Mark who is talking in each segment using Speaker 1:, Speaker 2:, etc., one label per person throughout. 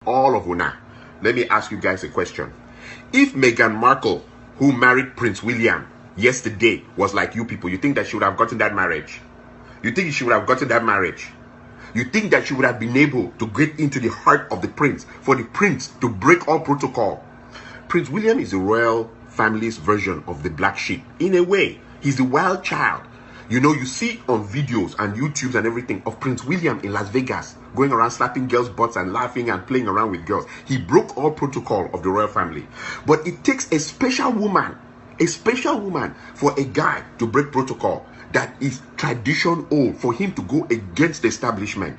Speaker 1: All of una. Let me ask you guys a question. If Meghan Markle, who married Prince William yesterday, was like you people, you think that she would have gotten that marriage? You think she would have gotten that marriage? You think that she would have been able to get into the heart of the prince, for the prince to break all protocol? Prince William is the royal family's version of the black sheep. In a way, he's the wild child. You know, you see on videos and YouTubes and everything of Prince William in Las Vegas, going around slapping girls' butts and laughing and playing around with girls. He broke all protocol of the royal family. But it takes a special woman for a guy to break protocol that is tradition old, for him to go against the establishment.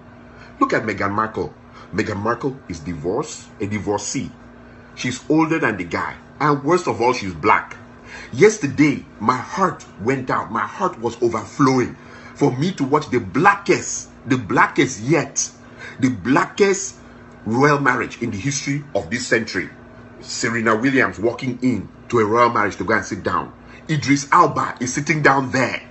Speaker 1: Look at Meghan Markle. Meghan Markle is divorced, a divorcee. She's older than the guy. And worst of all, she's black. Yesterday, my heart went out. My heart was overflowing for me to watch the blackest royal marriage in the history of this century. Serena Williams walking in to a royal marriage to go and sit down. Idris Elba is sitting down there.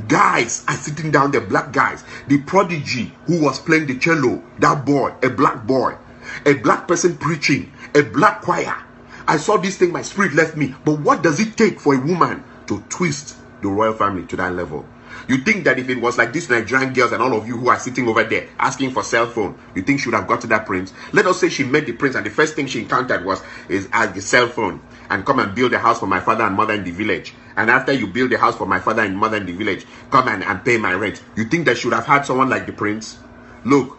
Speaker 1: Guys are sitting down there, black guys. The prodigy who was playing the cello, that boy, a black person preaching, a black choir. I saw this thing, my spirit left me. But what does it take for a woman to twist the royal family to that level? You think that if it was like these Nigerian girls and all of you who are sitting over there asking for cell phone, you think she would have got to that prince? Let us say she met the prince and the first thing she encountered was the cell phone, and come and build a house for my father and mother in the village. And after you build a house for my father and mother in the village, come and pay my rent. You think that she would have had someone like the prince? Look,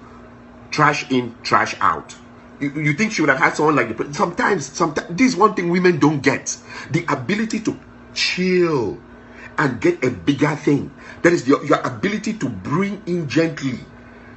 Speaker 1: trash in, trash out. You think she would have had someone like the prince? Sometimes this is one thing women don't get. The ability to chill and get a bigger thing. That is your ability to bring in gently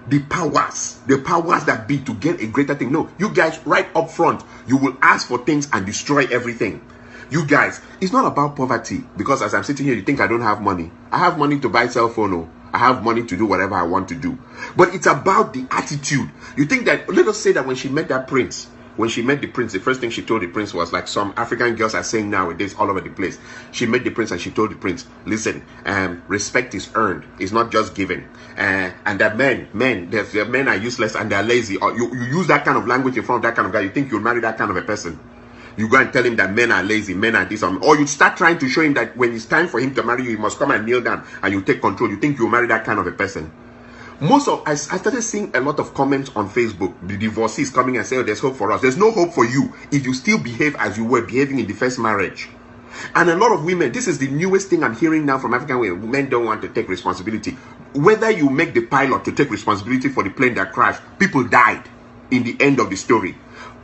Speaker 1: the powers that be to get a greater thing. No, you guys, right up front, you will ask for things and destroy everything. You guys, it's not about poverty, because as I'm sitting here, you think I don't have money. I have money to buy cell phone. Oh. I have money to do whatever I want to do. But it's about the attitude. You think that, let us say that when she met that prince, the first thing she told the prince was like some African girls are saying nowadays all over the place. She met the prince and she told the prince, listen, respect is earned. It's not just given. And that men are useless and they're lazy. Or you use that kind of language in front of that kind of guy, you think you'll marry that kind of a person. You go and tell him that men are lazy, men are this, or you start trying to show him that when it's time for him to marry you, he must come and kneel down and you take control. You think you'll marry that kind of a person. I started seeing a lot of comments on Facebook, the divorcees coming and saying, oh, there's hope for us. There's no hope for you if you still behave as you were behaving in the first marriage. And a lot of women, this is the newest thing I'm hearing now from African women, men don't want to take responsibility. Whether you make the pilot to take responsibility for the plane that crashed, people died in the end of the story.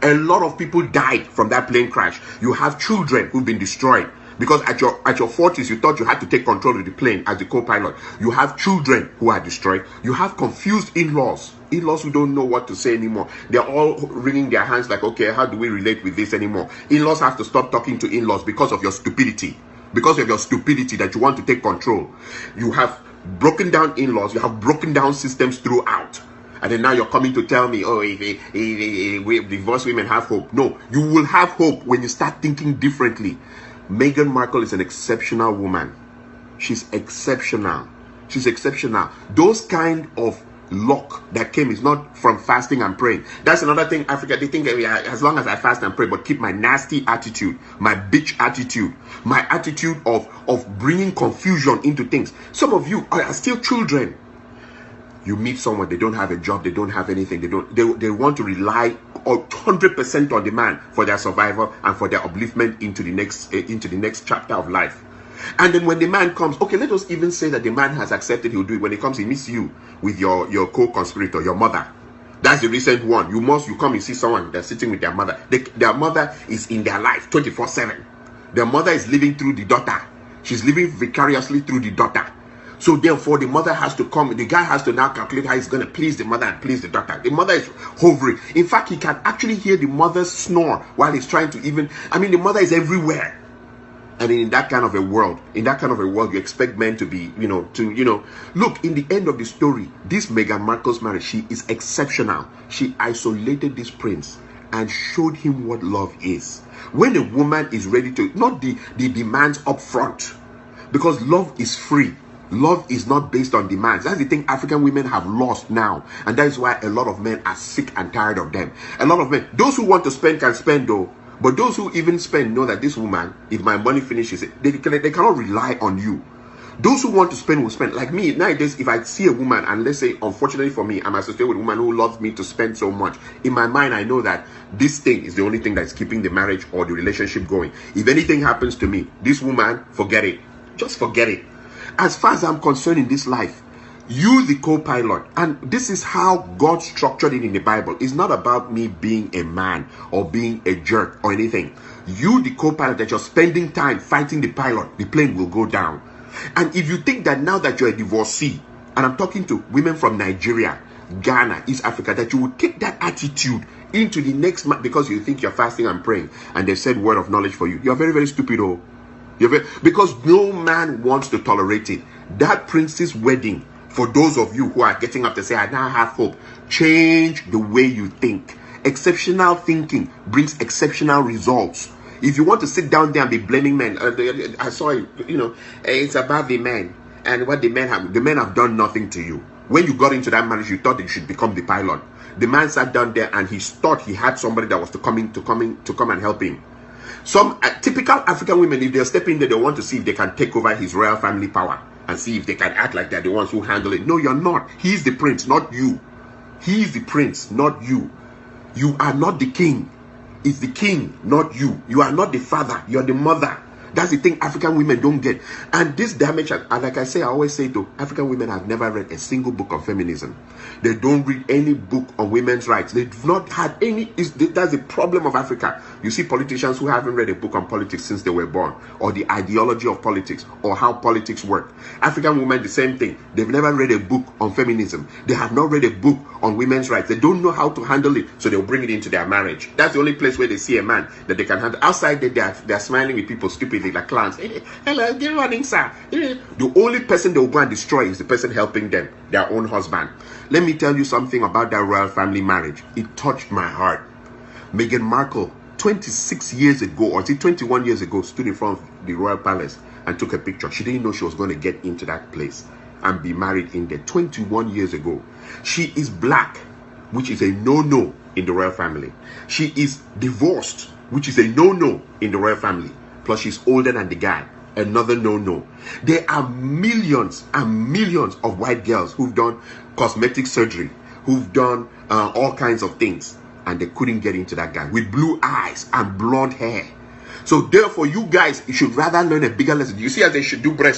Speaker 1: A lot of people died from that plane crash. You have children who've been destroyed because at your 40s you thought you had to take control of the plane as the co-pilot. You have children who are destroyed. You have confused in-laws who don't know what to say anymore. They're all wringing their hands like, okay, how do we relate with this anymore? In-laws have to stop talking to in-laws because of your stupidity. Because of your stupidity that you want to take control. You have broken down in-laws. You have broken down systems throughout. And then now you're coming to tell me, oh, if divorced women have hope. No, you will have hope when you start thinking differently. Meghan Markle is an exceptional woman. She's exceptional. She's exceptional. Those kind of luck that came is not from fasting and praying. That's another thing, Africa. They think as long as I fast and pray, but keep my nasty attitude, my bitch attitude, my attitude of bringing confusion into things. Some of you are still children. You meet someone, they don't have a job, they don't have anything, they want to rely 100% on the man for their survival and for their upliftment into the next chapter of life. And then when the man comes, okay, let us even say that the man has accepted he'll do it. When he comes, he meets you with your co-conspirator, your mother. That's the recent one. You come and see someone that's sitting with their mother. Their mother is in their life 24/7. Their mother is living through the daughter. She's living vicariously through the daughter. So therefore, the mother has to come. The guy has to now calculate how he's going to please the mother and please the daughter. The mother is hovering. In fact, he can actually hear the mother snore while he's trying to the mother is everywhere. And in that kind of a world, you expect men to be, look, in the end of the story, this Meghan Markle's marriage, she is exceptional. She isolated this prince and showed him what love is. When a woman is ready to, not the demands up front, because love is free. Love is not based on demands. That's the thing African women have lost now. And that is why a lot of men are sick and tired of them. A lot of men, those who want to spend can spend though. But those who even spend know that this woman, if my money finishes, they cannot rely on you. Those who want to spend will spend. Like me, nowadays, if I see a woman, and let's say, unfortunately for me, I'm associated with a woman who loves me to spend so much, in my mind, I know that this thing is the only thing that's keeping the marriage or the relationship going. If anything happens to me, this woman, forget it. Just forget it. As far as I'm concerned in this life, you the co-pilot, and this is how God structured it in the Bible. It's not about me being a man or being a jerk or anything. You the co-pilot, that you're spending time fighting the pilot, the plane will go down. And if you think that now that you're a divorcee, and I'm talking to women from Nigeria, Ghana, East Africa, that you will take that attitude into the next month because you think you're fasting and praying and they've said word of knowledge for you, you're very, very stupid. Because no man wants to tolerate it. That prince's wedding, for those of you who are getting up to say, I now have hope, change the way you think. Exceptional thinking brings exceptional results. If you want to sit down there and be blaming men, I saw it, it's about the men and what the men have done nothing to you. When you got into that marriage, you thought you should become the pilot. The man sat down there and he thought he had somebody that was to come and help him. Some typical African women, if they're stepping there, they want to see if they can take over his royal family power and see if they can act like they're the ones who handle it. No, you're not. He's the prince, not you. He's the prince, not you. You are not the king. It's the king, not you. You are not the father. You're the mother. That's the thing African women don't get. And this damage, and like I say, I always say to African women have never read a single book on feminism. They don't read any book on women's rights. They've not had any. That's the problem of Africa. You see politicians who haven't read a book on politics since they were born, or the ideology of politics, or how politics work. African women, the same thing. They've never read a book on feminism. They have not read a book on women's rights. They don't know how to handle it, so they'll bring it into their marriage. That's the only place where they see a man that they can handle. Outside, they're smiling with people stupidly like clowns. Hello, good morning, sir. The only person they will go and destroy is the person helping them, their own husband. Let me tell you something about that royal family marriage. It touched my heart. Meghan Markle, 26 years ago, or 21 years ago, stood in front of the royal palace and took a picture. She didn't know she was going to get into that place and be married in there 21 years ago. She is black, which is a no-no in the royal family. She is divorced, which is a no-no in the royal family. Plus, she's older than the guy. Another no-no. There are millions and millions of white girls who've done cosmetic surgery, who've done all kinds of things, and they couldn't get into that guy with blue eyes and blonde hair. So therefore, you guys, you should rather learn a bigger lesson. You see, as they should do breast